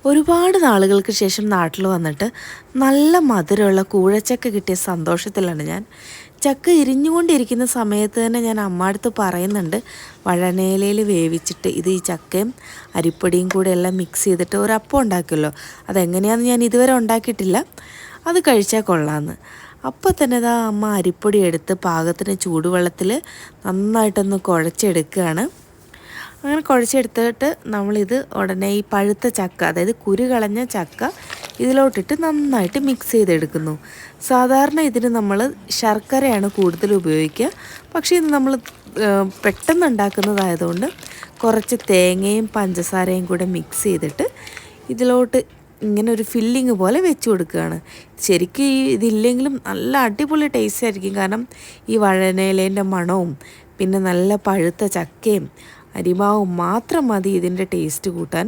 ഒരുപാട് നാളുകൾക്ക് ശേഷം നാട്ടിൽ വന്നിട്ട് നല്ല മധുരമുള്ള കൂഴച്ചക്ക കിട്ടിയ സന്തോഷത്തിലാണ് ഞാൻ. ചക്ക ഇരിഞ്ഞുകൊണ്ടിരിക്കുന്ന സമയത്ത് തന്നെ ഞാൻ അമ്മയടുത്ത് പറയുന്നുണ്ട്, വഴനയിലയിൽ വേവിച്ചിട്ട് ഈ ചക്കയും അരിപ്പൊടിയും കൂടെ എല്ലാം മിക്സ് ചെയ്തിട്ട് ഒരു അപ്പം ഉണ്ടാക്കുമല്ലോ, അതെങ്ങനെയാണെന്ന് ഞാൻ ഇതുവരെ ഉണ്ടാക്കിയിട്ടില്ല, അത് കഴിച്ചാൽ കൊള്ളാമെന്ന്. അപ്പോൾ തന്നെ അമ്മ അരിപ്പൊടി എടുത്ത് പാകത്തിന് ചൂടുവെള്ളത്തിൽ നന്നായിട്ടൊന്ന് കുഴച്ചെടുക്കുകയാണ്. അങ്ങനെ കുഴച്ചെടുത്തിട്ട് നമ്മളിത് ഉടനെ ഈ പഴുത്ത ചക്ക, അതായത് കുരു കളഞ്ഞ ചക്ക ഇതിലോട്ടിട്ട് നന്നായിട്ട് മിക്സ് ചെയ്തെടുക്കുന്നു. സാധാരണ ഇതിന് നമ്മൾ ശർക്കരയാണ് കൂടുതൽ ഉപയോഗിക്കുക, പക്ഷേ ഇത് നമ്മൾ പെട്ടെന്ന് ഉണ്ടാക്കുന്നതായതുകൊണ്ട് കുറച്ച് തേങ്ങയും പഞ്ചസാരയും കൂടെ മിക്സ് ചെയ്തിട്ട് ഇതിലോട്ട് ഇങ്ങനെ ഒരു ഫില്ലിങ് പോലെ വെച്ച് കൊടുക്കുകയാണ്. ശരിക്കും ഇതില്ലെങ്കിലും നല്ല അടിപൊളി ടേസ്റ്റ് ആയിരിക്കും, കാരണം ഈ വഴനയിലേൻ്റെ മണവും പിന്നെ നല്ല പഴുത്ത ചക്കയും അരിമാവും മാത്രം മതി ഇതിൻ്റെ ടേസ്റ്റ് കൂട്ടാൻ.